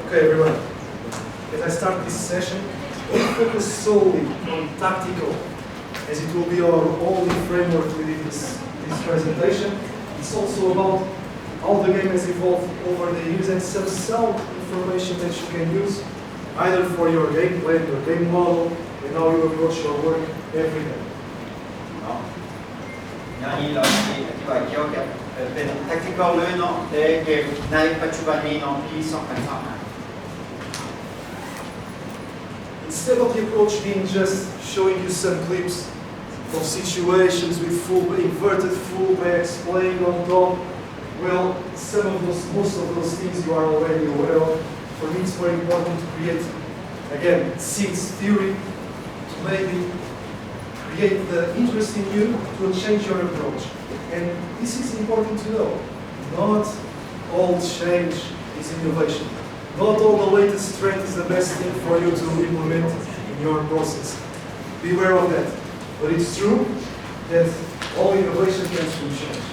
Okay, everyone. As I start this session, we'll focus solely on tactical, as it will be our only framework within this presentation. It's also about how the game has evolved over the years and some sound information that you can use either for your game plan, your game model, and how you approach your work every day. อย่างนี้เราที่อธิบายเกี่ยวกับเป็น tactical เลยเนาะในเกมในปัจจุบันนี้เนาะปี2025 Instead of the approach being just showing you some clips of situations with inverted fullbacks playing on top, well, most of those things you are already aware of. For me, it's very important to create, again, seeds theory, to maybe create the interest in you to change your approach. And this is important to know. Not all change is innovation. Not all the latest trend is the best thing for you to implement in your process. Beware of that. But it's true that all innovation comes from change.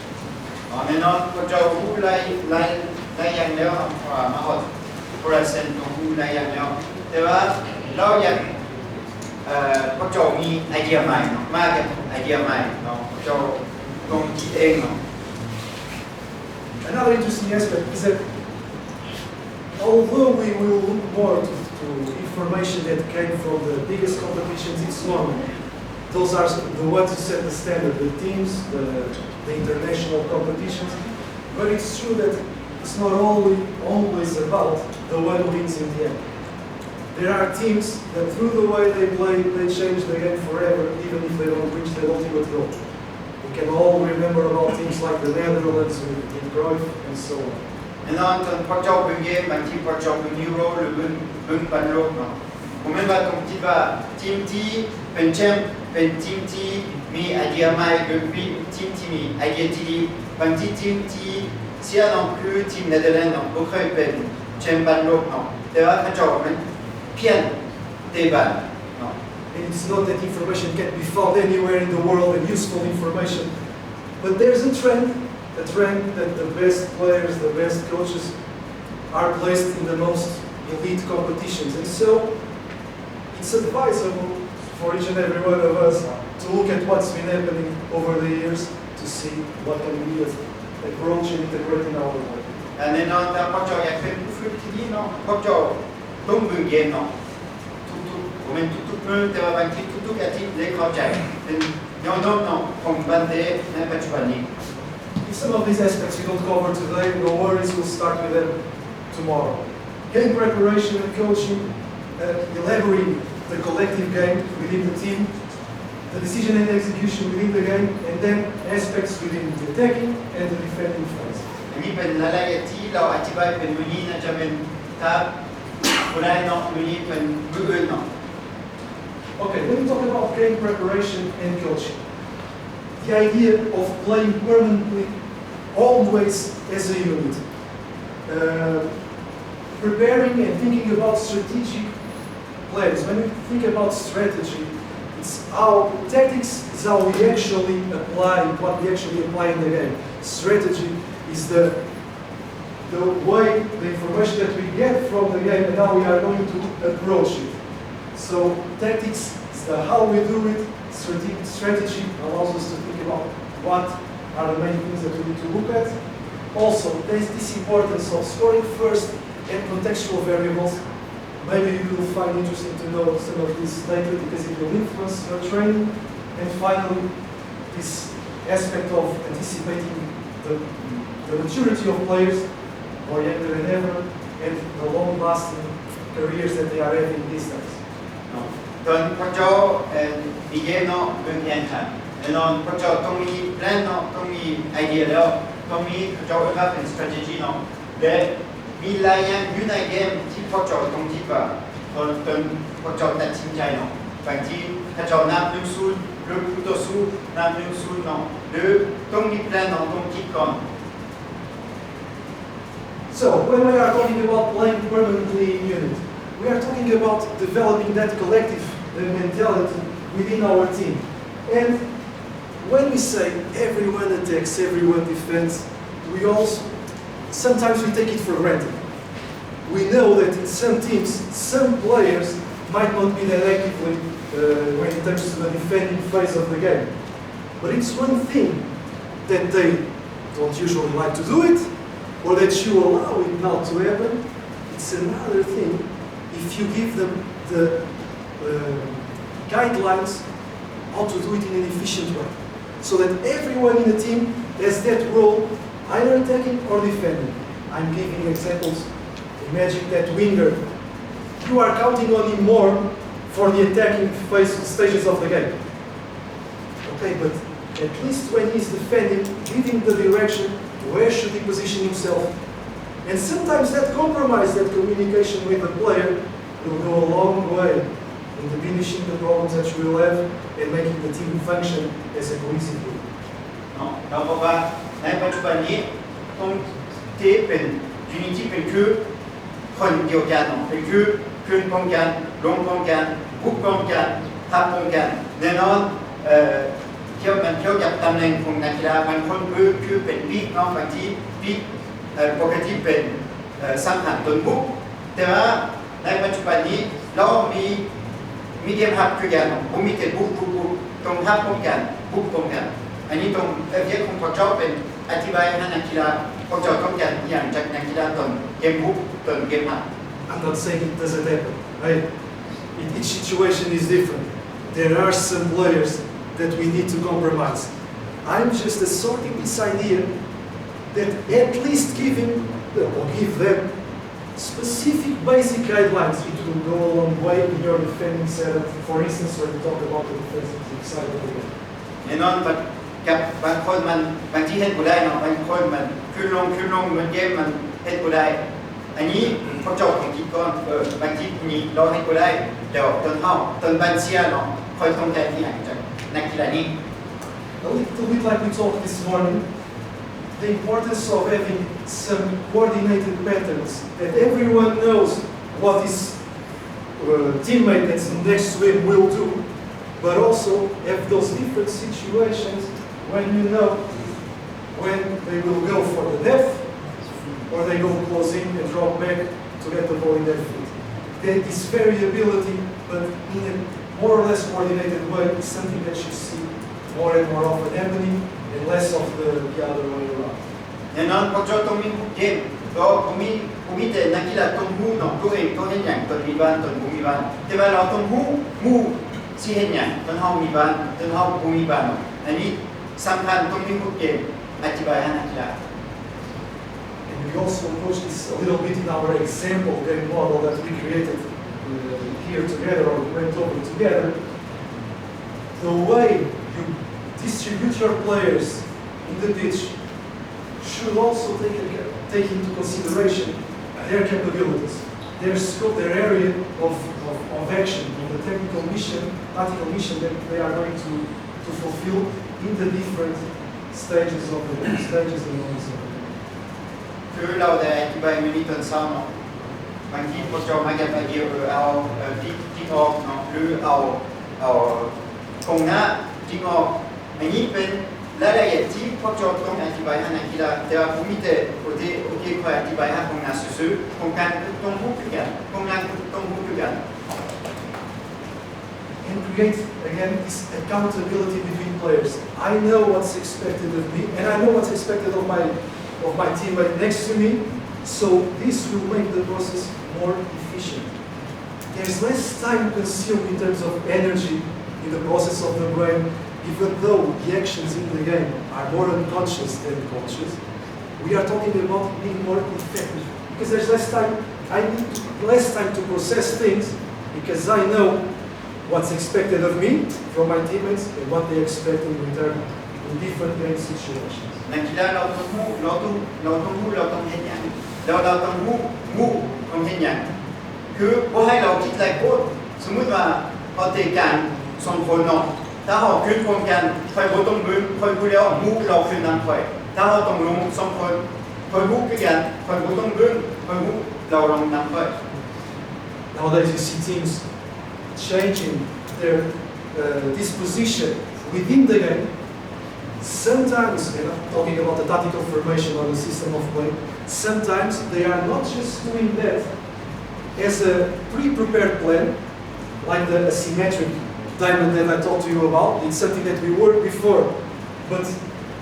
แน่นอนพวกเจ้าผู้ไล่อย่างแล้วมาหด% ของผู้ไล่อย่างแล้วแต่ว่าเราอยากพวกเจ้ามีไอเดียใหม่มากกับไอเดียใหม่เนาะพวกเจ้าต้องคิดเองเนาะ Another interesting aspect is that although we will look more to information that came from the biggest competitions, it's normal. Those are the ones who set the standard, the teams, the international competitions. But it's true that it's not always about the one who wins in the end. There are teams that through the way they play, they change the game forever, even if they don't reach their ultimate goal. We can all remember about teams like the Netherlands with Cruyff and so on. แน่นอนตอนพวกเจ้าเป็นเกมบางทีพวกเจ้าเป็นยูโรหรือเป็นบอลโลกเนาะผมไม่ว่าต้องคิดว่าทีมที่เป็นแชมป์เป็นทีมที่มีไอเดียใหม่หรือทีมที่มีไอเดียที่ดีบางทีทีมที่เสียน้องคือทีมเนเธอร์แลนด์เนาะก็เคยเป็นแชมป์บอลโลกเนาะแต่ว่าเขาเจ้ามันเพี้ยนเตะบอลเนาะ It's not that information can be found anywhere in the world and useful information, but there's a trend that the best players, the best coaches are placed in the most elite competitions. And so it's advisable for each and every one of us to look at what's been happening over the years to see what can we approach and integrate in our work. แน่นอนแต่พวกเจ้าอยากเป็นผู้ฝึกที่ดีเนาะพวกเจ้าต้องเบิ่งเกมเนาะผมเป็นทุกๆมื้อแต่ว่าบางทีทุกๆอาทิตย์ได้เข้าใจเป็นย้อนเนาะของบันเดในปัจจุบันนี้ If some of these aspects we don't cover today, no worries, we'll start with them tomorrow. Game preparation and coaching, elaborating the collective game within the team, the decision and execution within the game, and then aspects within the attacking and the defending phase. อันนี้เป็นรายละเอียดที่เราอธิบายเป็นมื้อนี้น่าจะเป็นถ้าผู้ใดเนาะมื้อนี้เป็นมื้ออื่นเนาะ Okay, when we talk about game preparation and coaching, the idea of playing permanently, always as a unit, preparing and thinking about strategic plans. When we think about strategy, it's how tactics is how we actually apply what we actually apply in the game. Strategy is the way, the information that we get from the game and how we are going to approach it. So tactics is the how we do it. Strategy allows us to think about what are the main things that we need to look at. Also, there's this importance of scoring first and contextual variables. Maybe you will find interesting to know some of this later because it will influence your training. And finally, this aspect of anticipating the maturity of players, more younger than ever, and the long-lasting careers that they are having these days. ตอนพวกเจ้ามีเกมเนาะเป็นแข่งขันแน่นอนพวกเจ้าต้องมีแผนเนาะต้องมีไอเดียแล้วต้องมีพวกเจ้าเรียกว่าเป็น strategy เนาะและมีหลายอย่างอยู่ในเกมที่พวกเจ้าต้องคิดว่าตอนพวกเจ้าตัดสินใจเนาะบางทีถ้าเจ้านำ1-0หรือผู้ต่อสู้นำ1-0เนาะหรือต้องมีแผนเนาะต้องคิดก่อน So when we are talking about playing permanently in unit, we are talking about developing that collective mentality within our team. And when we say everyone attacks, everyone defends, we also sometimes we take it for granted. we know that in some teams, some players might not be that actively when it comes to the defending phase of the game. But it's one thing that they don't usually like to do it, or that you allow it not to happen. It's another thing if you give them the guidelines how to do it in an efficient way. So that everyone in the team has that role, either attacking or defending. I'm giving examples. Imagine that winger, you are counting on him more for the attacking phase stages of the game. Okay, but at least when he's defending, give him the direction, where should he position himself. And sometimes that compromise, that communication with the player will go a long way in diminishing the problems that you will have and making the team function as a cohesive group. เราบอกว่าในปัจจุบันนี้ต้องที่เป็นยูนิตี้เป็นคือคนเดียวกันเป็นคือขึ้นป้องกันลงป้องกันบุกป้องกันทับป้องกันแน่นอนเกี่ยวกับตำแหน่งของนักกีฬาบางคนคือเป็นปีกบางทีปีกปกติเป็นสังหารต้นบุกแต่ว่าในปัจจุบันนี้เรามีเดียมฮับคือกันผมมีแต่บุกตรงทับป้องกันบุกป้องกันอันนี้ตรงเรื่องของพวกเจ้าเป็นอธิบายให้นักกีฬาพวกเจ้าต้องการอย่างจากนักกีฬาตอนเกมบุกตอนเกมฮับ I'm not saying it doesn't happen, right? Each situation is different. There are some players that we need to compromise. I'm just asserting this idea that at least give them specific basic guidelines. It will go a long way in your defending setup. For instance, when we talk about the defensive side of the game. แน่นอนกับบางคนมันบางที่เฮ็ดบ่ได้เนาะบางคนมันขึ้นลงมันเกมมันเฮ็ดบ่ได้อันนี้พวกเจ้าของคิดก่อนบางทีนี้เราเฮ็ดบ่ได้เดี๋ยวตอนบันเซียเนาะค่อยต้องแต่ที่หลังจากนักกีฬานี้ A little bit like we talked this morning, the importance of having some coordinated patterns that everyone knows what his teammate that's next to him will do, but also have those different situations when you know when they will go for the depth or they go close in and drop back to get the ball in their feet. That is variability, but in a more or less coordinated way, is something that you see more and more often happening and less of the other way around. แน่นอนพวกเจ้าต้องมีเกมก็ผมมีแต่นักกีฬาต้องรู้เนาะตัวเองต้องเห็นอย่างตอนมีบ้านตอนบ่มีบ้านแต่ว่าเราต้องรู้สิเห็นอย่างตอนเฮามีบ้านตอนเฮาบ่มีบ้านอันนี้สำคัญต้องมีเกมอธิบายให้นักกีฬา And we also approach this a little bit in our example game model that we created here together or went over together. The way you distribute your players in the pitch should also take into consideration their capabilities, their scope, their area of action, of the technical mission, tactical mission that they are going to fulfill in the different stages of the stages and moments of the game. คือเราได้อธิบายไม่มีต้นเศร้าเนาะบางทีพวกเจ้ามาแก้ไปเดียวเอาที่ออกเนาะหรือเอากองหน้าที่ออกอันนี้เป็นรายละเอียดที่พวกเจ้าต้องอธิบายให้นักกีฬาแต่ว่าผมมีแต่โอเคคอยอธิบายให้กองหน้าซื่อๆกองกลางต้องพูดกันกองหน้าต้องพูดกัน And create again this accountability between players. I know what's expected of me, and I know what's expected of my teammate next to me. So this will make the process more efficient. There's less time consumed in terms of energy in the process of the brain, even though the actions in the game are more unconscious than conscious. We are talking about being more effective because there's less time. I need less time to process things because I know what's expected of me from my teammates and what they expect in return in different game situations. นักกีฬาเราต้องเห็นอย่างเราต้องเห็นอย่างคือว่าให้เราคิดอะไรโคตรสมมุติว่าพอเตะการสองคนเนาะถ้าเราขึ้นพร้อมกันคอยบ่ต้องบึ้งคอยผู้เดียวเราขึ้นนำคอยถ้าเราต้องลงสองคนคอยคือกันคอยบ่ต้องบึ้งคอยเราลงนำคอย Nowadays you see teams changing their disposition within the game. Sometimes, and I'm talking about the tactical formation or the system of play, sometimes they are not just doing that as a pre-prepared plan, like the asymmetric diamond that I talked to you about. It's something that we worked before, but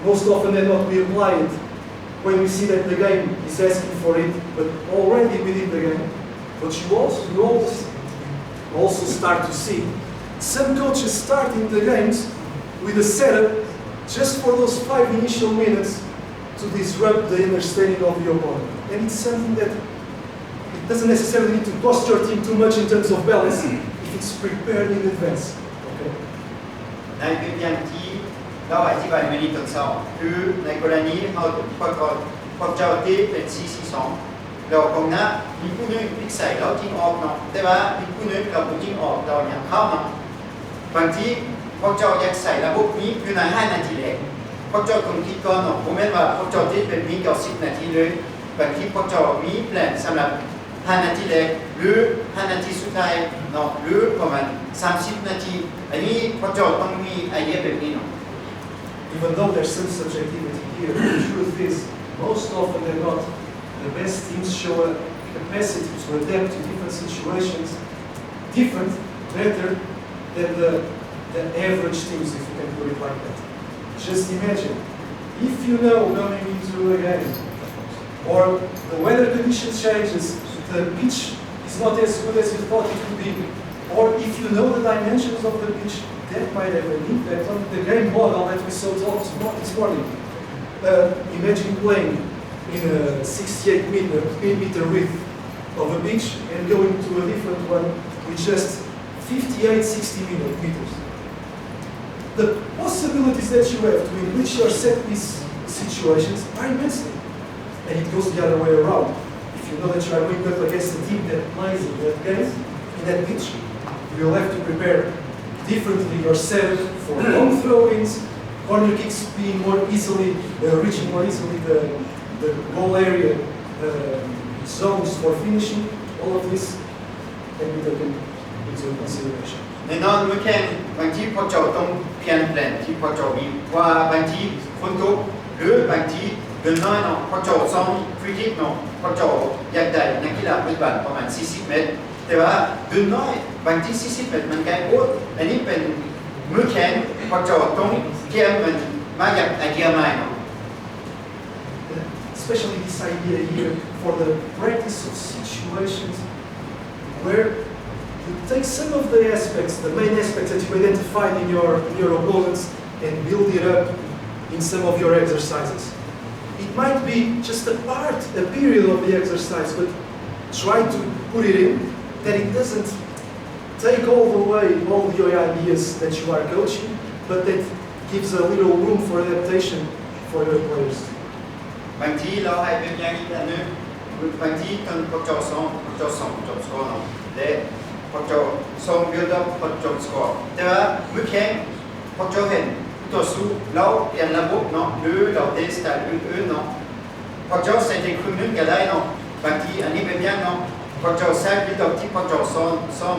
most often than not we apply it when we see that the game is asking for it, but already within the game. But you also start to see some coaches starting the games with a setup just for those 5 initial minutes to disrupt the understanding of the opponent. And it's something that it doesn't necessarily need to cost your team too much in terms of balance if it's prepared in advance. Okay. ในเป็นอย่างที่เราอธิบายมาในตอนเช้าคือในกรณีเราพวกเจ้าที่เป็น 4-4-2 เราคงนะมีผู้นึงพลิกใส่เราทิ้งออกเนาะแต่ว่ามีผู้นึงเราทิ้งออกเราอยากเข้าเนาะบางทีพวกเจ้าอยากใส่ระบบนี้อยู่ใน5 นาทีแรกพวกเจ้าต้องคิดก่อนเนาะผมเห็นว่าพวกเจ้าที่เป็นมี10 นาทีเลยบางทีพวกเจ้ามีแผนสำหรับ5 นาทีแรกหรือ5 นาทีสุดท้ายเนาะหรือประมาณ30 นาทีอันนี้พวกเจ้าต้องมีไอเดียแบบนี้เนาะ Even though there's some subjectivity here, the truth is, most often than not, the best teams show a capacity to adapt to different situations, different, better than the average teams, if you can put it like that. Just imagine, if you know going into a game, or the weather condition changes, the pitch is not as good as you thought it would be, or if you know the dimensions of the pitch, that might have an impact on the game model that we saw this morning. Imagine playing in a 68 meter width of a pitch and going to a different one with just 58-60 meters. The possibilities that you have to enrich your set piece situations are immense. And it goes the other way around. If you know that you are going up against a team that plays in that game, in that pitch, you will have to prepare differently your setup for long throw-ins, corner kicks being more easily, reaching more easily the goal area zones for finishing. All of this can be taken into consideration. แน่นอนมือแข่งบางทีพวกเจ้าต้องเปลี่ยนแปลงที่พวกเจ้ามีว่าบางทีฝนตกหรือบางทีเดินน้อยเนาะพวกเจ้าซ้อมฟรีคิกเนาะพวกเจ้าอยากได้นักกีฬาปัจจุบันประมาณ40 เมตรแต่ว่าเดินน้อยบางที40 เมตรมันไกลโคตรอันนี้เป็นมือแข่งพวกเจ้าต้องเตรียมมันมาจากไอเดียใหม่เนาะ Especially this idea here for the practice of situations where you take some of the aspects, the main aspects that you identified in your opponents and build it up in some of your exercises. It might be just a period of the exercise, but try to put it in that it doesn't take all the way all your ideas that you are coaching, but that gives a little room for adaptation for your players. บางทีเราให้เป็นอย่างนี้แต่นึงบางทีตอนพวกเจ้าซ้อมจบสกอร์เนาะและพวกเจ้าซ้อม build up พวกจบสกอร์แต่ว่ามือแข่งพวกเจ้าเห็นตัวสู้เราเปลี่ยนระบบเนาะหรือเราเทสต์อื่นๆเนาะพวกเจ้าใส่ในครึ่งนึงก็ได้เนาะบางทีอันนี้เป็นอย่างเนาะพวกเจ้าใส่ build up ที่พวกเจ้าซ้อม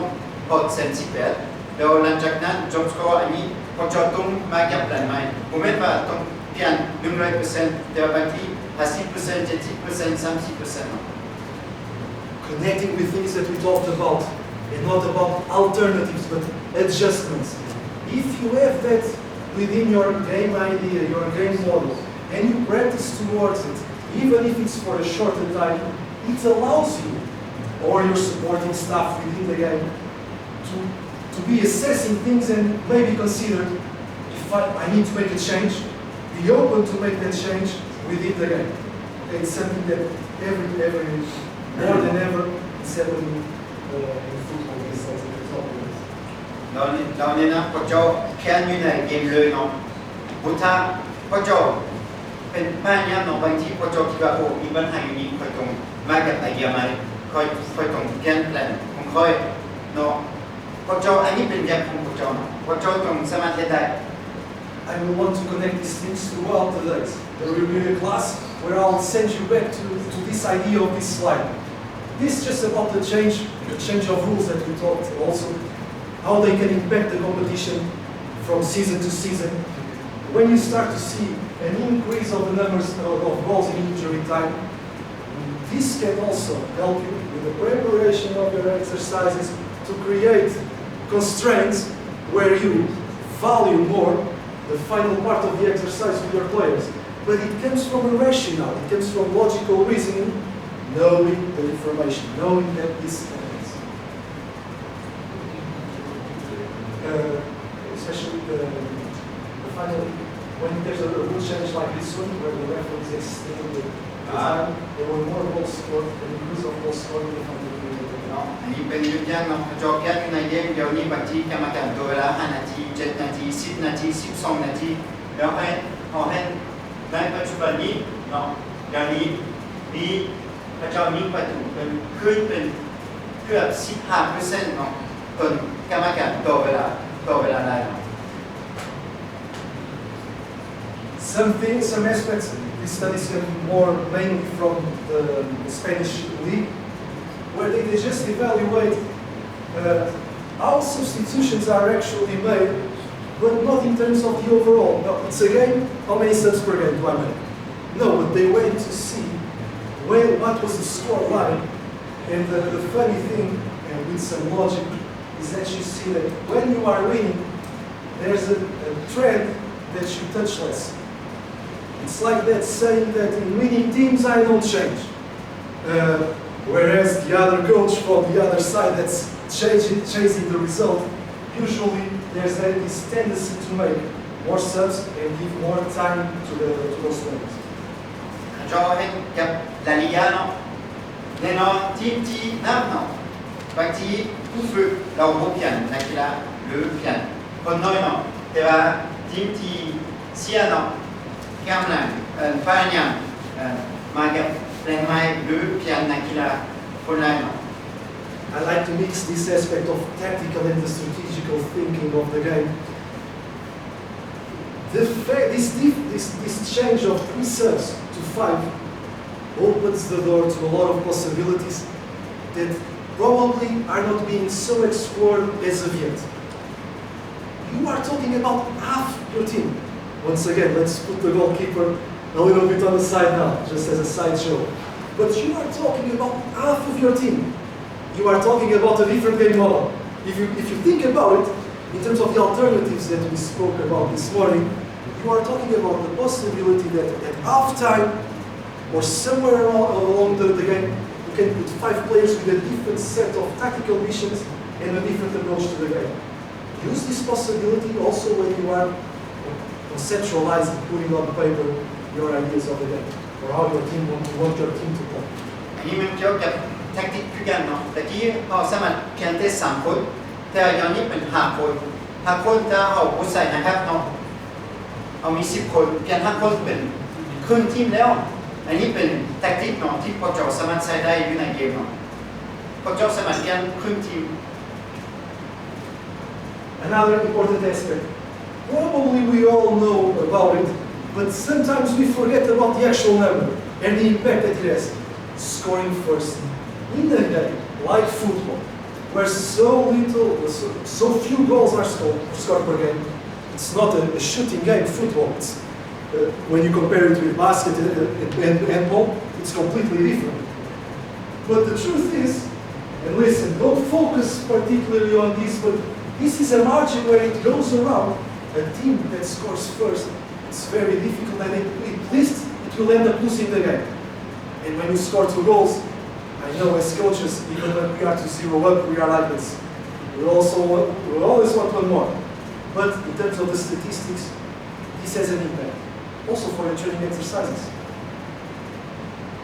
พอเซนซิเปตแล้วหลังจากนั้นจบสกอร์อันนี้พวกเจ้าต้องมาแก้แผนใหม่ผมเห็นว่าต้องเปลี่ยน 100% แต่ว่าบางที50%, 70%, 30%. Connecting with things that we talked about, and not about alternatives, but adjustments. If you have that within your game idea, your game model, and you practice towards it, even if it's for a shorter time, it allows you, or your supporting staff within the game, to be assessing things and maybe consider, if I need to make a change, be open to make that change within the game. Okay, it's something that every more than ever is happening in football these days at the top of it. เราเนี่ยนะพวกเจ้าแค่อยู่ในเกมเลยเนาะพุทธะพวกเจ้าเป็นบ้านเนี่ยเนาะบางทีพวกเจ้าคิดว่าโอ้มีปัญหาอย่างนี้ค่อยตรงมากับไอเดียใหม่ค่อยตรงแก้แปลนผมค่อยเนาะพวกเจ้าอันนี้เป็นแบบของพวกเจ้าเนาะพวกเจ้าต้องสามารถได้ I will want to connect these things throughout the days. There will be a class where I'll send you back to this idea of this slide. This is just about the change of rules that we talked also, how they can impact the competition from season to season. When you start to see an increase of the numbers of goals in injury time, This can also help you with the preparation of your exercises to create constraints where you value more the final part of the exercise with your players. But it comes from a rationale, it comes from logical reasoning, knowing the information, knowing that this happens. Especially the final, when there's a rule change like this one, where the referee is extending the time, there were more balls scored, an increase of balls scored in the final. อันนี้เป็นยุทธย่างเนาะจอกแค่ในเกมเดี๋ยวนี้บางทีกรรมการตัวเวลา5 นาที 7 นาที 10 นาที 12 นาทีแล้วให้ในปัจจุบันนี้เนาะอย่างนี้มีพระเจ้ายิงประตูเป็นขึ้นเป็นเกือบ 15% เนาะเป็นกรรมการตัวเวลาได้เนาะ Some aspects, these studies come more mainly from the Spanish league, where they just evaluate how substitutions are actually made, but not in terms of the overall. No, it's a game, how many subs per game do I make? No, but they wait to see what was the score line, and the funny thing, and with some logic, is that you see that when you are winning, there's a trend that you touch less. It's like that saying that in winning teams I don't change. Whereas the other coach from the other side that's chasing the result, usually there's this tendency to make more subs and give more time to those players. จอให้กับลาลิกาเนาะแน่นอนทีมที่น้ำเนาะบางทีผู้ฝึกเราบ่เปลี่ยนนักกีฬาหรือเปลี่ยนคนน้อยเนาะแต่ว่าทีมที่เสียเนาะกำลังพยายามมากับแรงไม้หรือเปลี่ยนนักกีฬาคนนั้นเนาะ I like to mix this aspect of tactical and the strategical thinking of the game. This change of 3 subs to 5 opens the door to a lot of possibilities that probably are not being so explored as of yet. You are talking about half your team. Once again, let's put the goalkeeper a little bit on the side now, just as a sideshow. But you are talking about half of your team. You are talking about a different game model. If you think about it, in terms of the alternatives that we spoke about this morning, you are talking about the possibility that at halftime or somewhere along the game, you can put 5 players with a different set of tactical missions and a different approach to the game. Use this possibility also when you are conceptualizing, putting on paper your ideas of the game, or how your team want your team to play. อันนี้มันเกี่ยวกับแทคติกคือกันเนาะตะกี้เราสามารถเพียงแต่3 คนแต่อย่างนี้เป็น5 คน5 คนถ้าเอาผู้ใส่นะครับเนาะเอามี10 คนเพียง5 คนเป็นครึ่งทีมแล้วอันนี้เป็นแทคติกเนาะที่พวกเจ้าสามารถใช้ได้อยู่ในเกมเนาะพวกเจ้าสามารถเปลี่ยนครึ่งทีม Another important aspect. Probably we all know about it, but sometimes we forget about the actual number and the impact that it has. Scoring first in the game, like football, where so few goals are scored per game. It's not a shooting game, football. It's, when you compare it with basket and ball, it's completely different. But the truth is, and listen, don't focus particularly on this, but this is a margin where it goes around. A team that scores first, it's very difficult, and at least it will end up losing the game. And when you score 2 goals, I know as coaches, even when we are to 0 up, we are like this. We always want 1 more. But in terms of the statistics, this has an impact. Also for your training exercises.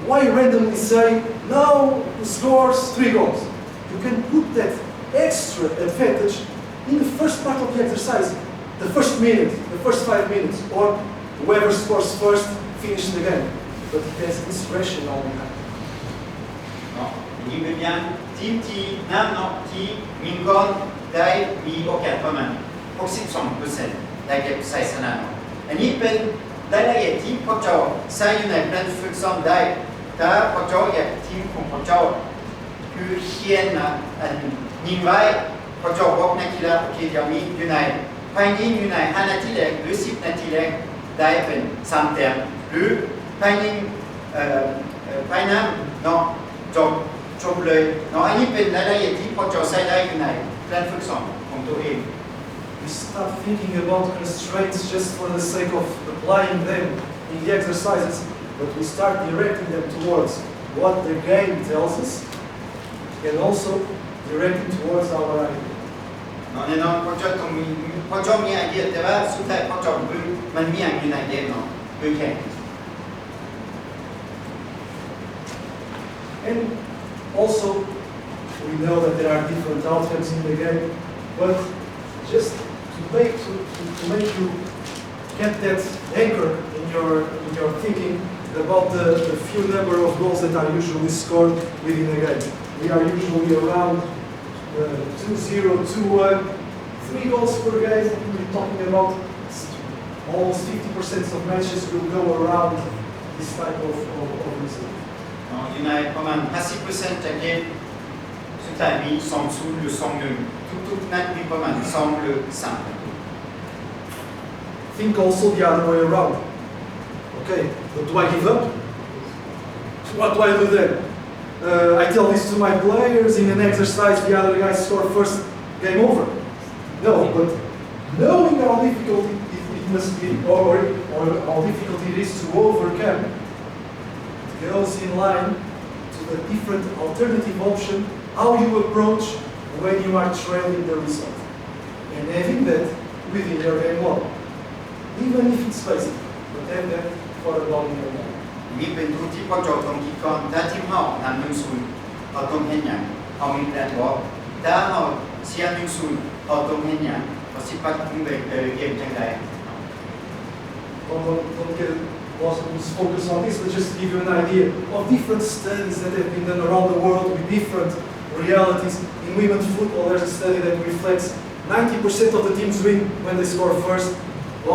Why randomly say, now who scores 3 goals? You can put that extra advantage in the first part of the exercise, the first minute, the first 5 minutes, or whoever scores first, finish the game. But it has this rationale behind. เนาะนี่เป็นอย่างทีมที่น้ำเนาะที่มีก่อนได้มีโอกาสประมาณ 62% ได้เก็บใส่สนามอันนี้เป็นรายละเอียดที่พวกเจ้าใส่อยู่ในแผนฝึกซ้อมได้ถ้าพวกเจ้าอยากทีมของพวกเจ้าคือเขียนนะยิงไว้พวกเจ้าบอกนักกีฬาโอเคเดี๋ยวนี้อยู่ในภายในอยู่ใน5 นาทีแรกหรือ10 นาทีแรกได้เป็น3 แต้มหรือภายใน ไปน้ำเนาะจบเลยเนาะอันนี้เป็นรายละเอียดที่พอจะใช้ได้อยู่ในแผนฝึกสอนของตัวเอง We stop thinking about constraints just for the sake of applying them in the exercises, but we start directing them towards what the game tells us and also directing towards our idea. เนาะแน่นอนพอจะมีไอเดียแต่ว่าสุดท้ายพอจะมันมีอย่างอยู่ในเกมเนาะคือแข่ง And also, we know that there are different outcomes in the game, but just to make you get that anchor in your thinking about the few number of goals that are usually scored within a game. We are usually around 2-0, 2-1, 3 goals per game. We're talking about almost 50% of matches will go around this type of result. อยู่ในประมาณ 50% จากเกมสุดท้ายมี2-0หรือ2-1ทุกๆนัดมีประมาณ2หรือ3 Think also the other way around. Okay, but do I give up? What do I do then? I tell this to my players in an exercise, the other guys score first, game over. No, but knowing how difficult it must be, or how difficult it is to overcome, it goes in line to the different alternative option, how you approach when you are trailing the result. And having that within your game model. Even if it's basic, but have that for a long game. นี่เป็นทุกที่พอจบตรงที่ก่อนถ้าทีมเรานำ1-0เอาตรงเห็นอย่างเอามีแปลบอกถ้าเราเสีย1-0เอาตรงเห็นอย่างเราสิปักถึงเกมจังใด Don't get lost and focus on this, but just to give you an idea of different studies that have been done around the world with different realities. In women's football, there's a study that reflects 90% of the teams win when they score first.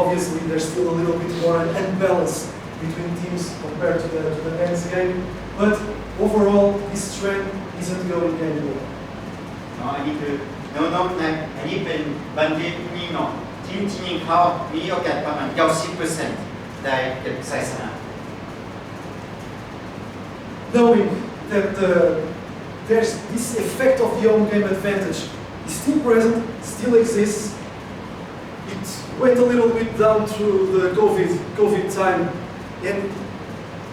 Obviously, there's still a little bit more unbalance between teams compared to the men's game, but overall, this trend isn't going anywhere. เนาะอันนี้คือน้องๆนะอันนี้เป็นบันทึกนี่เนาะทีมที่ยิงเขามีโอกาสประมาณ 90% ได้เก็บชัยชนะ Knowing that there's this effect of the home game advantage is still present, still exists. It went a little bit down through the COVID time, and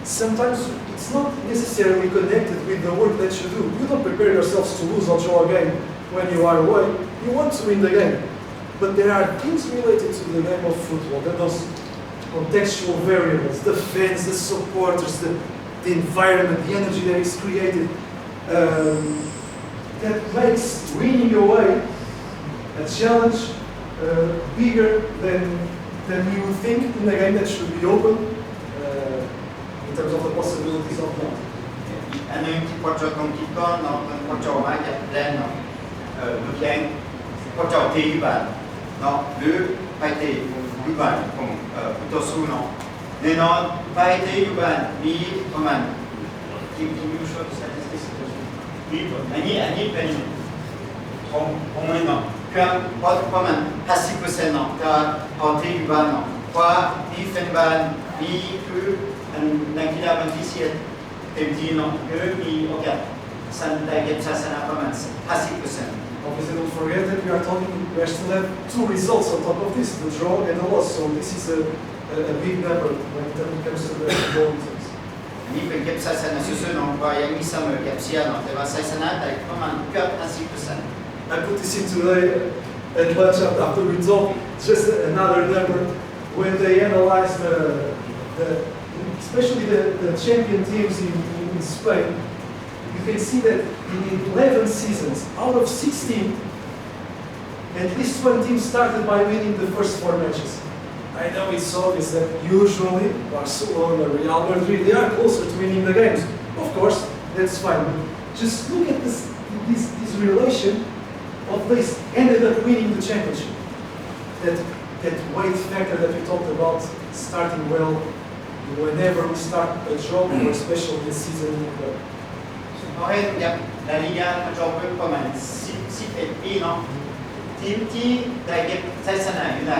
sometimes it's not necessarily connected with the work that you do. You don't prepare yourselves to lose or draw a game when you are away. You want to win the game. But there are things related to the game of football, that those contextual variables, the fans, the supporters, the environment, the energy that is created, that makes winning away a challenge bigger than you would think in a game that should be open in terms of the possibilities of that. อันนึงที่พอจะตรงที่ก้อนเนาะมันพอจะมาจากแรงเนาะมือแข็งพอจะตีอยู่บ้านเนาะหรือไปตีอยู่บ้านของผู้ต่อสู้เนาะแน่นอนไปตีอยู่บ้านมีประมาณทีมยูโชว์สถิติอันนี้เป็นของมันเนาะคือประมาณ 50% เนาะถ้าเอาตีอยู่บ้านเนาะเพราะที่แฟนบ้านมีคือนักกีฬาบันที่เสียเต็มที่เนาะคือมีโอกาสสันได้เก็บชัยชนะประมาณ 50% Obviously, don't forget that we still have 2 results on top of this, the draw and the loss. So this is a big number when it comes to the goal teams. อันนี้เป็นเก็บชัยชนะซื่อๆเนาะว่ายังมีเสมอเก็บเสียเนาะแต่ว่าชัยชนะได้ประมาณเกือบ 50% I put this in today at lunch after we talk, just another number. When they analyze especially the champion teams in Spain, you can see that in 11 seasons, out of 16, at least one team started by winning the first 4 matches. I know it's obvious that usually Barcelona, Real Madrid, they are closer to winning the games. Of course, that's fine. But just look at this relation of this ended up winning the championship. That weight factor that we talked about, starting well, whenever we start a job, or especially a season in the club. เขาให้อย่างลาลิกามาจบไปประมาณ11 ปีเนาะทีมที่ได้เก็บชัยชนะอยู่ได้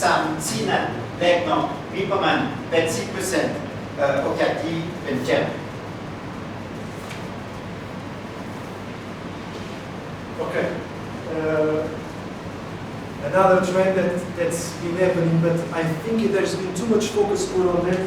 3-4 นัดแรกเนาะมีประมาณ 80% โอกาสที่เป็นแชมป์ Okay. Another trend that's been happening, but I think there's been too much focus put on that,